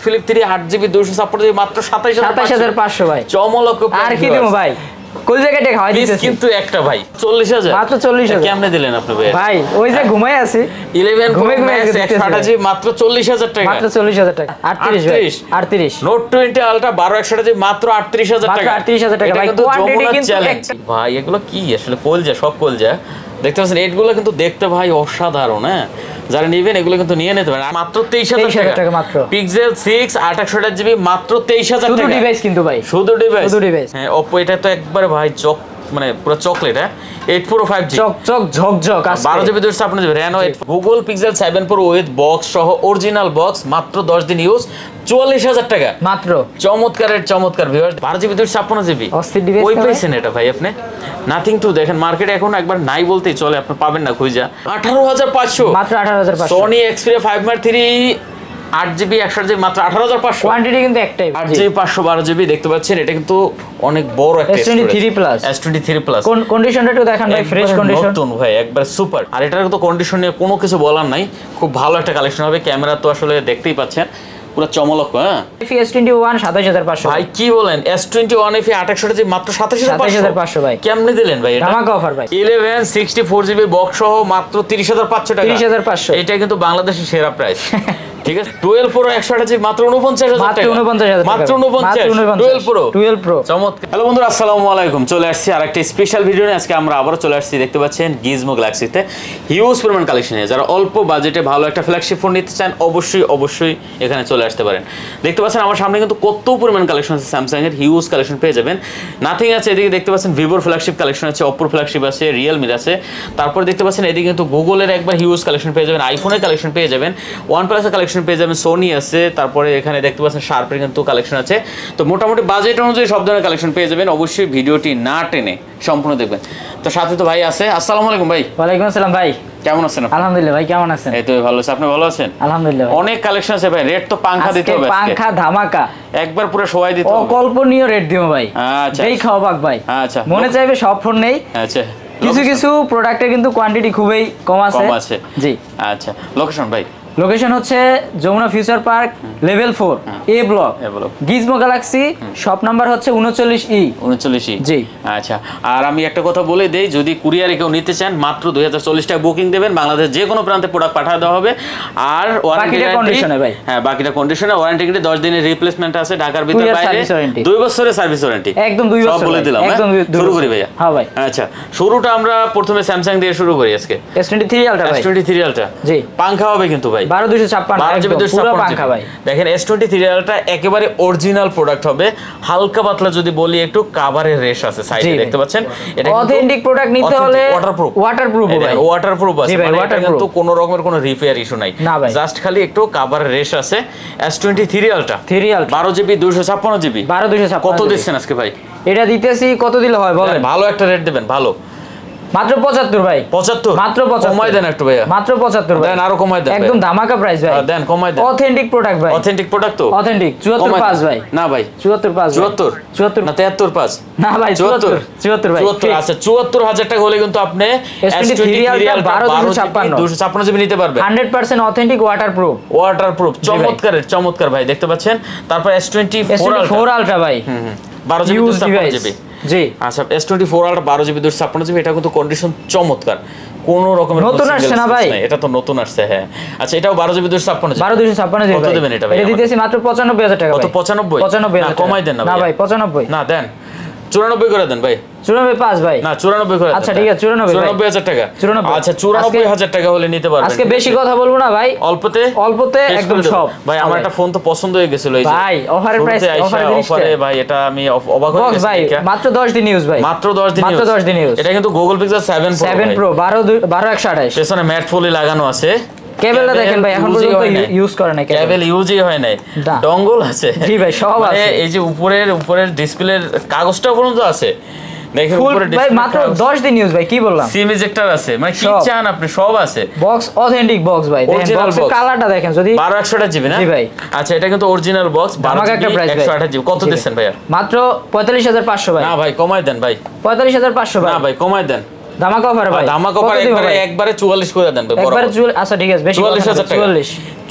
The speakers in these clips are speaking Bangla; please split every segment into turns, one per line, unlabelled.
ফিলিপ 3 8GB 256GB মাত্র
27500 ভাই।
চমলক
আর কি দিমু ভাই? কোন জায়গাটা খাওয়াই দিতেছি
কিন্তু একটা ভাই 40000
মাত্র 40000
কেমনে দিলেন আপনি
ভাই? ওই যে ঘুমাই আছি
11 Pro Max 128GB মাত্র 40000 টাকা।
মাত্র 40000 টাকা। 38
নোট 20 আলট্রা 12 128GB মাত্র 38000 টাকা।
মাত্র 38000 টাকা ভাই।
কোয়ান্টিটি কিন্তু ভাই এগুলো কি আসলে কলজা, সব কলজা দেখতে পাচ্ছেন। এগুলো কিন্তু দেখতে ভাই অসাধারণ। হ্যাঁ, যারা নেবেন এগুলো কিন্তু নিয়ে নিতে পারেন মাত্র 23000 টাকা মাত্র। Pixel 6 828GB মাত্র 23000 টাকা।
শুধু ডিভাইস কিন্তু ভাই,
শুধু ডিভাইস। হ্যাঁ, Oppo এটা তো একবারে ভাই মানে পুরো চকলেট। হ্যাঁ, 8 Pro 5G
চকচক ঝকঝক আছে
12GB 256GB RAM Google Pixel 7 Pro with box সহ অরিজিনাল বক্স মাত্র 10 দিন ইউজ 44000 টাকা মাত্র। চমৎকার ভিউয়ার 12GB 256GB ওই পাইছেন এটা ভাই আপনি নাথিং টু। দেখেন মার্কেটে এখন একবার নাই বলতেই চলে, আপনি পাবেন না খুঁজা। 18500 মাত্র 18500। Sony Xperia 5 Mark 3 8GB 128GB মাত্র 18500।
কোয়ান্টিটি কিন্তু একটাই
8GB 512GB দেখতে পাচ্ছেন। এটা কিন্তু অনেক বড় একটা S23 প্লাস।
কন্ডিশনটা একটু দেখেন ভাই, ফ্রেশ কন্ডিশন
নতুন ভাই, একবার সুপার। আর এটার তো কন্ডিশন নিয়ে কোনো কিছু বলার নাই, খুব ভালো একটা কালেকশন হবে। ক্যামেরা তো আসলে দেখতেই পাচ্ছেন পুরো চমলক। হ্যাঁ,
S21 27500
ভাই কি বলেন? S21 FE 868GB মাত্র 27500
ভাই।
কেমনে দিলেন ভাই? এটা
ধামাকা অফার ভাই।
11 64GB বক্স সহ মাত্র 30500 টাকা।
30500
এটা কিন্তু বাংলাদেশের সেরা প্রাইস। ঠিক আছে, 12 Pro 128GB মাত্র 49000 টাকা। মাত্র 49 12 Pro চমৎকার। হ্যালো বন্ধুরা, আসসালামু আলাইকুম। চলে আসছি আরেকটা স্পেশাল ভিডিও নিয়ে। আজকে আমরা আবারো চলে আসছি, দেখতে পাচ্ছেন গিজমো গ্যালাক্সিতে হিউজ পরিমাণ কালেকশন। যারা অল্প বাজেটে ভালো একটা ফ্ল্যাগশিপ ফোন নিতে চান অবশ্যই এখানে চলে আসতে পারেন। দেখতে পাচ্ছেন আমার সামনে কিন্তু কত পরিমাণ কালেকশন আছে। স্যামসাং এর হিউজ কালেকশন পেয়ে যাবেন। নাথিং আছে এদিকে, দেখতে পাচ্ছেন ভিভোর ফ্ল্যাগশিপ কালেকশন আছে, অপ্পোর ফ্ল্যাগশিপ আছে, রিয়েলমির আছে। তারপর দেখতে পাচ্ছেন এদিকে কিন্তু গুগলের একবার হিউজ কালেকশন পেয়ে যাবেন, আইফোনের কালেকশন পেয়ে যাবেন, ওয়ানপ্লাসের কালেকশন পেয়ে যাবেন, সোনি আছে। তারপরে এখানে দেখতে পাচ্ছেন শার্পের কিন্তু কালেকশন আছে। তো মোটামুটি বাজেট অনুযায়ী সব ধরনের কালেকশন পেয়ে যাবেন। অবশ্যই ভিডিওটি না টেনে সম্পূর্ণ দেখবেন। তো সাথে তো ভাই আছে। আসসালামু আলাইকুম ভাই।
ওয়ালাইকুম আসসালাম ভাই।
কেমন আছেন?
আলহামদুলিল্লাহ ভাই, কেমন আছেন?
এই তো ভালো আছি, আপনি ভালো আছেন?
আলহামদুলিল্লাহ।
অনেক কালেকশন আছে ভাই, রেট তো পাংখা দিতে হবে।
পাংখা ধামাকা
একবার পুরো সবাই দিতে হবে।
অকল্পনীয় রেট দিও ভাই।
আচ্ছা,
এই খাওয়াবাক ভাই।
আচ্ছা,
মনে চাইবে সব ফোন নেই।
আচ্ছা,
কিছু প্রোডাক্টের কিন্তু কোয়ান্টিটি খুবই কম আছে। জি
আচ্ছা, লোকেশন ভাই?
লোকেশন হচ্ছে Jamuna future park level 4 A block, gizmo galaxy. Shop number হচ্ছে 39E। জি
আচ্ছা, আর আমি একটা কথা বলে দেই, যদি কুরিয়ারে কেউ নিতে চান মাত্র 2040 টাকা বুকিং দেবেন, বাংলাদেশ যে কোনো প্রান্তে প্রোডাক্ট পাঠিয়ে দেওয়া হবে। আর ওয়ারেন্টি কন্ডিশনে ভাই, হ্যাঁ বাকিটা কন্ডিশনে, ওয়ারেন্টি গ্যারান্টি 10 দিনের রিপ্লেসমেন্ট আছে, ঢাকার ভিতরে বাইরে 2 বছরের সার্ভিস ওয়ারেন্টি,
একদম 2 বছর
বলে দিলাম।
একদম
শুরু করি ভাইয়া।
হ্যাঁ ভাই।
আচ্ছা, শুরুটা আমরা প্রথমে স্যামসাং দিয়ে শুরু করি আজকে।
S23 আলট্রা ভাই।
S23 আলট্রা
জি,
পাংখা হবে কিন্তু ভাই
12256 ভাই।
দেখেন S23 আলট্রা একেবারে অরিজিনাল প্রোডাক্ট হবে। হালকা পাতলা যদি বলি একটু কাভারের রেশ আছে সাইডে, দেখতে পাচ্ছেন। এটা
অথেন্টিক প্রোডাক্ট নিতে হলে ওয়াটারপ্রুফ ভাই,
ওয়াটারপ্রুফ আছে, মানে এটা কিন্তু কোনো রকমের কোনো রিপেয়ার ইস্যু নাই, জাস্ট খালি একটু কাভারের রেশ আছে। S23 আলট্রা 12GB 256GB কত দিচ্ছেন আজকে ভাই?
এটা দিতেছি কত দিলে হয় বলেন?
ভালো একটা রেট দিবেন, ভালো।
মাত্র 75 ভাই।
75
মাত্র 75
কমাই দেন একটু ভাইয়া।
মাত্র 75 ভাই,
দেন আরো কমাই দেন,
একদম ধামাকা প্রাইস ভাই।
দেন কমাই দেন।
অথেন্টিক প্রোডাক্ট ভাই,
অথেন্টিক প্রোডাক্ট তো
অথেন্টিক। 74.5 ভাই।
না ভাই
74.5
74 না 73.5
না ভাই 74 ভাই।
74 আচ্ছা, 74000 টাকা হলে কিন্তু আপনি
S23 আলট্রা
256GB নিতে পারবেন।
100% অথেন্টিক ওয়াটারপ্রুফ।
চমৎকার ভাই, দেখতে পাচ্ছেন। তারপর S24
আলট্রা ভাই
12GB 256GB।
জি
আচ্ছা, S24 আলট্রা 12GB 256GB, এটা কিন্তু কন্ডিশন চমৎকার, কোন রকমের
নতুন আসছে না ভাই?
এটা তো নতুন আসছে। হ্যাঁ আচ্ছা, এটাও 12GB 256GB।
কত দিবেন এটা ভাই? এটা দিতেছি মাত্র 95000 টাকা।
কত? 95 না কমাই দেন
না ভাই 95
না, দেন 94 করে দেন ভাই।
94.5 ভাই।
না 94 করে দেন।
আচ্ছা ঠিক আছে
94000 টাকা। আচ্ছা 94000 টাকা হলে নিতে পারবেন।
আজকে বেশি কথা বলবো না ভাই, অল্পতে একদম সব।
ভাই আমার একটা ফোন তো পছন্দ হয়ে গেছিল এই যে
ভাই, অফারের প্রাইস,
অফারে ভাই, এটা আমি অবাক হয়ে গেছি
ভাই। মাত্র 10 দিন ইউজ ভাই,
মাত্র 10 দিন ইউজ। এটা কিন্তু Google Pixel 7 Pro
12128
পেছনে ম্যাট ফলি লাগানো আছে।
কেবলটা দেখেন ভাই, এখন পর্যন্ত ইউজ করে নাই,
কেবল ইউজই হয় নাই, ডঙ্গল আছে।
জি ভাই সব আছে।
এই যে উপরের ডিসপ্লের কাগজটা পর্যন্ত আছে, দেখেন উপরে
ভাই মাত্র 10 দিন ইউজ ভাই, কি বললাম?
সিম ইজেক্টর আছে, মানে কি চান আপনি, সব আছে।
বক্স অথেন্টিক বক্স ভাই, দেখেন বক্সের কালারটা দেখেন। যদি
12128GB না? জি ভাই। আচ্ছা, এটা কিন্তু অরিজিনাল বক্স 12128GB। কত দিচ্ছেন ভাইয়া?
মাত্র 45500 ভাই।
না ভাই কমাই দেন ভাই।
45500 ভাই।
না ভাই কমাই দেন।
ধামাকা অফার ভাই,
ধামাকা অফার একবারে 44 করে দেন ভাই,
একবারে আচ্ছা ঠিক আছে, বেশি
44,000 টাকা,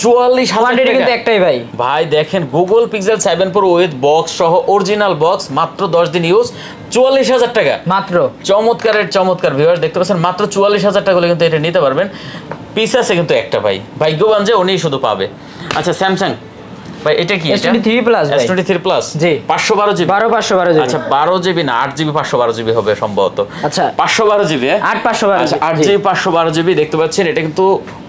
44,000 টাকা
কিন্তু একটাই ভাই।
ভাই দেখেন Google pixel 7 pro with box সহ অরিজিনাল বক্স, মাত্র 10 দিন ইউজ, 44,000 টাকা মাত্র। চমৎকার ভিউয়ার্স দেখতে পাচ্ছেন, মাত্র 44,000 টাকা হলে কিন্তু এটা নিতে পারবেন। পিস আছে কিন্তু একটা ভাই, ভাগ্যবান যে উনি শুধু পাবে। আচ্ছা স্যামসাং ভাই, এটা কি?
S23 প্লাস ভাই,
S23 প্লাস জি, 512 জিবি,
512 জিবি।
আচ্ছা 12 জিবি না 8 জিবি, 512 জিবি হবে সম্ভবত।
আচ্ছা
512 জিবি,
512
আচ্ছা 8 জিবি 512 জিবি দেখতে পাচ্ছেন। এটা কিন্তু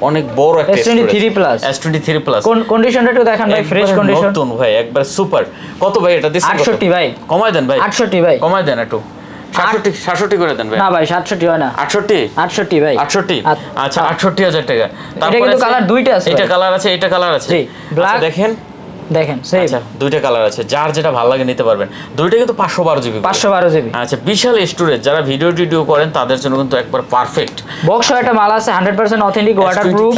অনেক বড় একটা
S23 প্লাস,
S23 প্লাস।
কোন কন্ডিশনটা একটু দেখান ভাই, ফ্রেশ কন্ডিশন,
নতুন ভাই, একবার সুপার। কত ভাই এটা দিছেন?
68 ভাই,
কমায় দেন ভাই,
68 ভাই,
কমায় দেন একটু, 67 করে দেন ভাই।
না ভাই 67 হয় না,
68
ভাই,
68 আচ্ছা 68,000 টাকা।
তারপরে কিন্তু কালার দুইটা আছে,
এটা কালার আছে, এটা কালার আছে জি, ব্ল্যাক দেখেন সেম, আচ্ছা দুইটা কালার আছে, যার যেটা ভালো লাগে নিতে পারবেন। দুইটা কিন্তু 512 জিবি,
512 জিবি। আচ্ছা
বিশাল স্টোরেজ, যারা ভিডিও করেন তাদের জন্য কিন্তু একবার পারফেক্ট।
বক্স একটা মাল আছে 100% অথেন্টিক ওয়াটারপ্রুফ,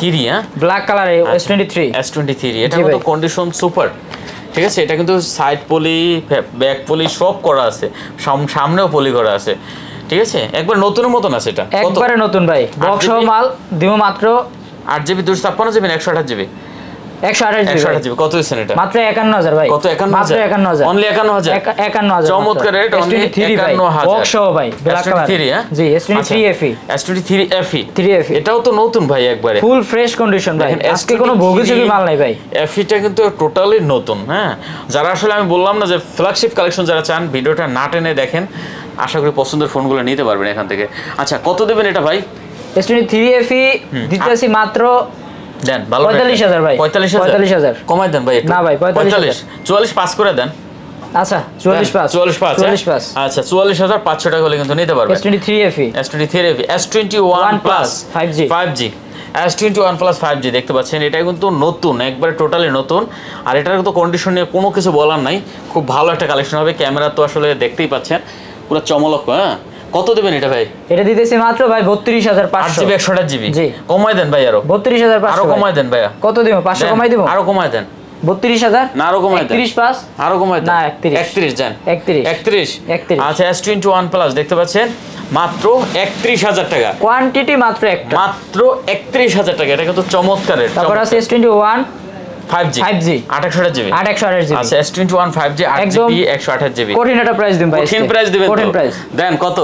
ব্ল্যাক কালারে S23 এটা কিন্তু
কন্ডিশন সুপার, ঠিক আছে। এটা কিন্তু সাইড পলি, ব্যাক পলি সব করা আছে, সামনেও পলি করা আছে, ঠিক আছে। একবার নতুনের মতন আছে, এটা
একবারে নতুন ভাই। বক্স সহ মাল দিব মাত্র
8 জিবি 256 জিবি 128 জিবি,
128 জিবি।
কত দিচ্ছেন এটা?
মাত্র 51000 ভাই,
কত? 51000 অনলি 51000
চমৎকার রেট, অনলি 51000 বক্স সহ ভাই, ব্ল্যাক কালার জি, S23 FE,
S23 FE এটাও তো নতুন ভাই, একবারে
ফুল ফ্রেশ কন্ডিশন ভাই, আজকে কোনো ভোগেচুকি মাল নাই ভাই।
FE টা কিন্তু টোটালি নতুন। হ্যাঁ, যারা আসলে আমি বললাম না যে ফ্ল্যাগশিপ কালেকশন যারা চান, ভিডিওটা না টেনে দেখেন, আশা করি পছন্দের ফোনগুলো নিতে পারবেন এখান থেকে। আচ্ছা কত দেবেন এটা ভাই?
S23 FE দিতেছি মাত্র
দেন ভালো,
45000 ভাই, 45000
কমাই দেন ভাই একটু,
না ভাই 45
44 পাস করে দেন।
আচ্ছা 44 পাস
আচ্ছা 44500 টাকা হলে কিন্তু নিতে পারবেন।
S23 FE
S21 plus 5G S21 plus 5G দেখতে পাচ্ছেন, এটা কিন্তু নতুন, একবারে টোটালি নতুন। আর এটার কিন্তু কন্ডিশন নিয়ে কোনো কিছু বলার নাই, খুব ভালো একটা কালেকশন হবে। ক্যামেরা তো আসলে দেখতেই পাচ্ছেন পুরো চমলক। হ্যাঁ, কত দেবেন এটা ভাই?
এটা দিতেছি মাত্র ভাই 32500,
8GB 128GB জি, কমাই দেন ভাই, আরো
32500,
আরো কমাই দেন ভাইয়া।
কত দিব? 500 কমাই দিব,
আরো কমাই দেন।
32000
না আরো কমাই দেন,
31 পাস
আরো কমাই দেন,
না
31 দেন, 31 আচ্ছা S21 প্লাস দেখতে পাচ্ছেন, মাত্র 31000 টাকা,
কোয়ান্টিটি মাত্র একটা,
মাত্র 31000 টাকা। এটা কিন্তু চমৎকার রেট।
তারপর আছে S21 5G
828GB আচ্ছা S21 5G 8GB 128GB
কঠিন একটা প্রাইস দিন ভাই,
কঠিন প্রাইস দিবেন,
কঠিন প্রাইস
দেন। কত?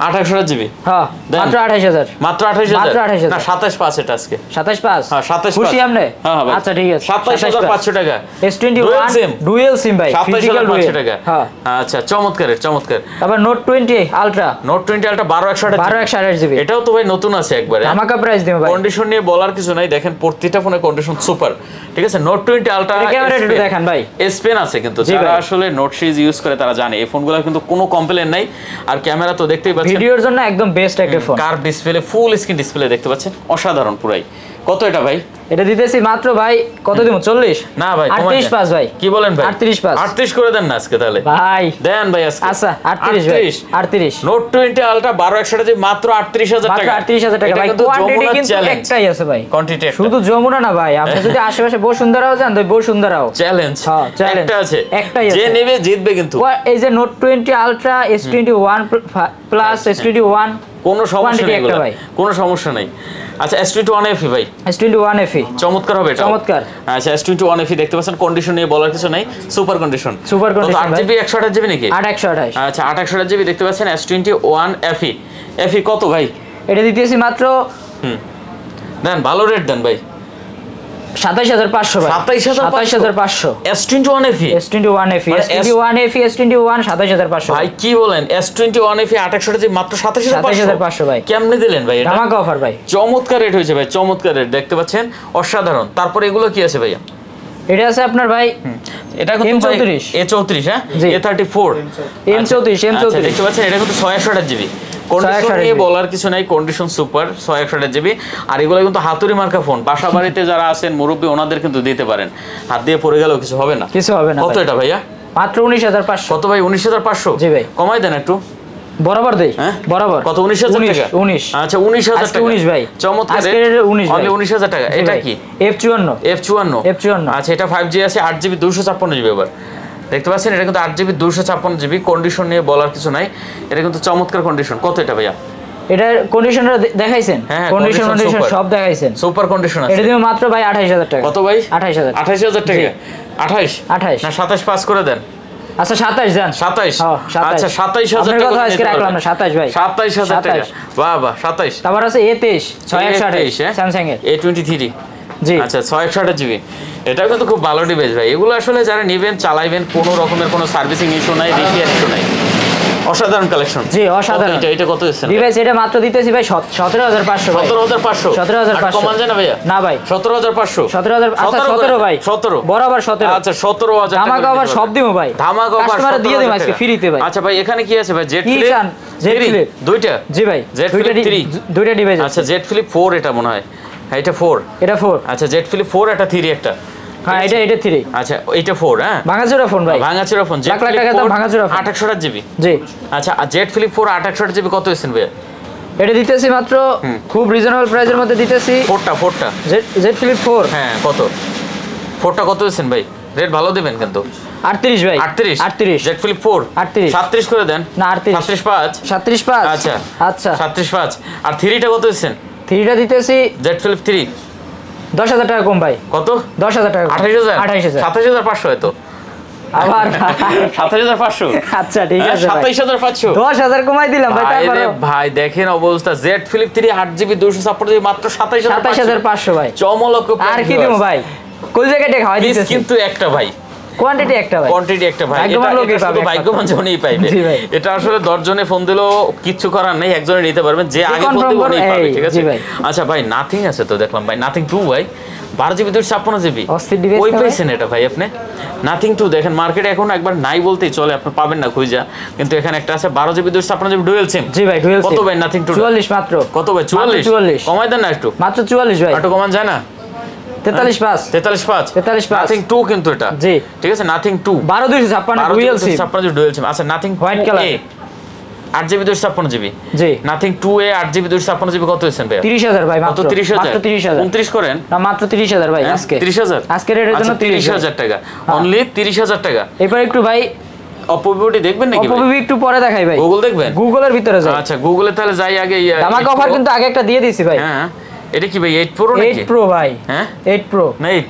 828GB,
হ্যাঁ মাত্র 28000,
মাত্র 28000 না 27 এটা আজকে
27
হ্যাঁ 27
খুশি আপনি?
হ্যাঁ ভাই,
আচ্ছা ঠিক আছে
27500 টাকা
S21 ডুয়াল সিম ভাই, ফিজিক্যাল
27500 টাকা হ্যাঁ আচ্ছা চমৎকার।
তারপর Note 20 Ultra
12128GB এটাও তো ভাই নতুন আছে, একবারে
ধামাকা প্রাইস দিবেন ভাই।
কন্ডিশন নিয়ে বলার কিছু নাই, দেখেন প্রত্যেকটা ফোনের কন্ডিশন সুপার, ঠিক আছে। Note 20 Ultra
ক্যামেরা একটু দেখেন ভাই,
S Pen আছে, কিন্তু যারা আসলে নোট সিরিজ ইউজ করে তারা জানে এই ফোনগুলো কিন্তু কোনো কমপ্লেইন নাই। আর ক্যামেরা তো দেখতেই পাচ্ছেন,
ভিডিওর জন্য একদম বেস্ট একটা phone,
curve display, full screen display দেখতে পাচ্ছেন, অসাধারণ পুরাই। কত এটা ভাই?
এটা দিতেছি মাত্র ভাই, কত দিব? 40
না ভাই
38 পাস ভাই,
কি বলেন ভাই?
38 পাস
38 করে দেন না আজকে তাহলে
ভাই,
দেন ভাই আজকে।
আচ্ছা 38 ভাই, 38
Note 20 Ultra 12128 মাত্র 38000 টাকা,
মাত্র 38000 টাকা ভাই। কোয়ান্টিটি কিন্তু একটাই আছে ভাই,
কোয়ান্টিটি
শুধু যমুনা না ভাই, আপনি যদি আশেপাশে বসুন্ধরাও যান তো বসুন্ধরাও
চ্যালেঞ্জ,
হ্যাঁ চ্যালেঞ্জ
একটা আছে,
একটাই আছে,
যে নেবে জিতবে কিন্তু।
এই যে Note 20 Ultra S21 plus S21
কোনো সমস্যা নেই, কোনো সমস্যা নাই। আচ্ছা S21 FE ভাই,
S21 FE
চমৎকার হবে এটা,
চমৎকার।
আচ্ছা S21 FE দেখতে পাচ্ছেন, কন্ডিশন নিয়ে বলার কিছু নাই, সুপার কন্ডিশন, 8GB 128GB নাকি?
828
আচ্ছা 828GB দেখতে পাচ্ছেন S21 FE কত ভাই?
এটা দিতেছি মাত্র
দেন ভালো রেট দেন ভাই,
27500 ভাই, 27500
S21 FE
S21 FE S21 27500
ভাই, কি বলেন? S21 FE 828GB মাত্র
27500 ভাই,
কেমনে দিলেন ভাই? এটা
ধামাকা অফার ভাই,
চমৎকার রেট হয়েছে ভাই, চমৎকার রেট দেখতে পাচ্ছেন, অসাধারণ। তারপর এগুলো কি আছে ভাইয়া?
এটা আছে আপনার ভাই,
এটা কিন্তু A34 হ্যাঁ A34 M34 দেখতে পাচ্ছেন, এটা কিন্তু 628GB, কন্ডিশন নিয়ে বলার কিছু নাই, কন্ডিশন সুপার, 628GB। আর এগুলো কিন্তু হাতুড়ি মার্কা ফোন, বাসা বাড়িতে যারা আছেন মুরব্বী ওনাদের কিন্তু দিতে পারেন, হাত দিয়ে পড়ে গেলেও কিছু হবে না,
কিছু হবে না।
কত এটা ভাইয়া?
মাত্র 19500।
কত ভাই? 19500
জি ভাই,
কমাই দেন একটু,
বরাবর দেই, বরাবর
কত? 19000 টাকা,
19
আচ্ছা 19000 টাকা
19 ভাই,
চমৎকার
আজকে 19
অনলি 19000 টাকা। এটা কি? F54 আচ্ছা এটা 5G আছে, 8GB 256GB এবার দেখতে পাচ্ছেন, এটা কিন্তু 8GB 256GB, কন্ডিশন নিয়ে বলার কিছু নাই, এটা কিন্তু চমৎকার কন্ডিশন। কত এটা ভাইয়া?
এটার কন্ডিশনার দেখাইছেন? কন্ডিশন সব দেখাইছেন,
সুপার কন্ডিশন আছে।
এটা দিও মাত্র ভাই 28000 টাকা।
কত ভাই?
28000।
28000 টাকা। 28 না 27 পাস করে দেন।
আচ্ছা 27 দেন।
27 আচ্ছা 27000
টাকা কথা আজকে রাখলাম না 27 ভাই।
27000 টাকা। বাহ বাহ 27।
তারপর আছে A23 628 স্যামসাং এর
A23
জি।
আচ্ছা 628 জিবি। এটাও কিন্তু খুব ভালো ডিভাইস ভাই। এগুলো আসলে যারা নেবেন চালাইবেন, কোনো রকমের কোনো সার্ভিসিং ইস্যু নাই, রিপেয়ার ইস্যু নাই। অসাধারণ কালেকশন।
জি অসাধারণ।
এটা কত হচ্ছে
ডিভাইস? এটা মাত্র দিতেছি ভাই 17500 ভাই।
17500
17500
কমান যায় না ভাইয়া?
না ভাই
17500
17000 আচ্ছা 17 ভাই
17
বরাবর 17
আচ্ছা 17000 টাকা
ধামাকা অফার সব দিমু ভাই।
ধামাকা অফার
কাস্টমার দিয়ে দিমু আজকে ফ্রিতে ভাই।
আচ্ছা ভাই এখানে কি আছে ভাই? জেড
কি
ফ্লিপ
চান? জেড ফ্লিপ
দুইটা?
জি ভাই দুইটা ডিভাইস
আচ্ছা জেড ফ্লিপ 4 এটা মনে হয়। হ্যাঁ এটা 4 আচ্ছা জেড ফ্লিপ 4 এটা 3 একটা।
হ্যাঁ এটা 3
আচ্ছা এটা 4 হ্যাঁ
ভাঙাচোরা ফোন ভাই
ভাঙাচোরা ফোন
লাখ লাখ টাকা দাম ভাঙাচোরা ফোন
2800 জিবি
জি
আচ্ছা জেড ফ্লিপ 4 2800 জিবি কত হইছেন ভাই?
এটা দিতেছি মাত্র খুব রিজনেবল প্রাইসের মধ্যে দিতেছি
4টা
জেড ফ্লিপ 4
হ্যাঁ কত 4টা কত হইছেন ভাই? রেট ভালো দিবেন কিন্তু
38 ভাই
38 জেড ফ্লিপ 4 37 করে দেন
না 38
37.5
আচ্ছা আচ্ছা
37.5 আর 3টা কত হইছেন?
3টা দিতেছি
জেড ফ্লিপ 3
10000 টাকা কম ভাই।
কত?
10000 টাকা
28000 27500 হয়তো
আবার
27500
আচ্ছা ঠিক আছে ভাই
27500
10000 কমাই দিলাম ভাই। তারপরে
ভাই দেখেন অবস্থা জেড ফ্লিপ 3 8GB 256GB মাত্র
27500 ভাই।
চমলক
আর কি দেবো ভাই? কোন জায়গাটা খাওয়াই দিতেছি
কিন্তু একটা ভাই
কোয়ান্টিটি একটা ভাই
এটা শুধু ভাগ্যবান জনই পাইবে। এটা আসলে 10 জনে ফোন দিলেও কিচ্ছু করার নেই, একজনে নিতে পারবেন, যে আগে ফোন দিবে উনিই পাবে। ঠিক আছে আচ্ছা ভাই নাথিং আছে তো দেখলাম ভাই, নাথিং 2 ভাই 12GB 256GB ওই পাইছেন এটা ভাই আপনি? নাথিং 2 দেখেন মার্কেটে এখন একবার নাই বলতেই চলে, আপনি পাবেন না খুঁজা, কিন্তু এখানে একটা আছে 12GB 256GB ডুয়াল সিম।
জি ভাই ডুয়াল সিম।
কত ভাই নাথিং 2?
44 মাত্র।
কত ভাই? 44 কমাই দেন না একটু,
মাত্র 44 ভাই।
একটু কমান যায় না?
43.5
নাথিং 2 কিন্তু এটা
জি
ঠিক আছে নাথিং 2
12256 ডুয়াল সিম
আচ্ছা nothing
white colour
8GB 256GB
জি
নাথিং 2A 8GB 256GB কত হইছেন ভাই?
30000 ভাই মাত্র
30000 29 করেন
না মাত্র 30000 ভাই আজকে
30000
আজকের রেটের জন্য
30000 টাকা অনলি 30000 টাকা।
এবার একটু ভাই
Oppo Vivo দেখবেন নাকি?
Oppo Vivo একটু পরে দেখাই ভাই।
গুগল দেখবেন?
গুগলের ভিতরে যাই।
আচ্ছা গুগলে তাহলে যাই আগে।
ধামাকা অফার কিন্তু আগে একটা দিয়ে দিয়েছি ভাই।
হ্যাঁ এটা কি ভাই 8 Pro নাকি?
8 Pro ভাই হ্যাঁ 8 Pro
না 8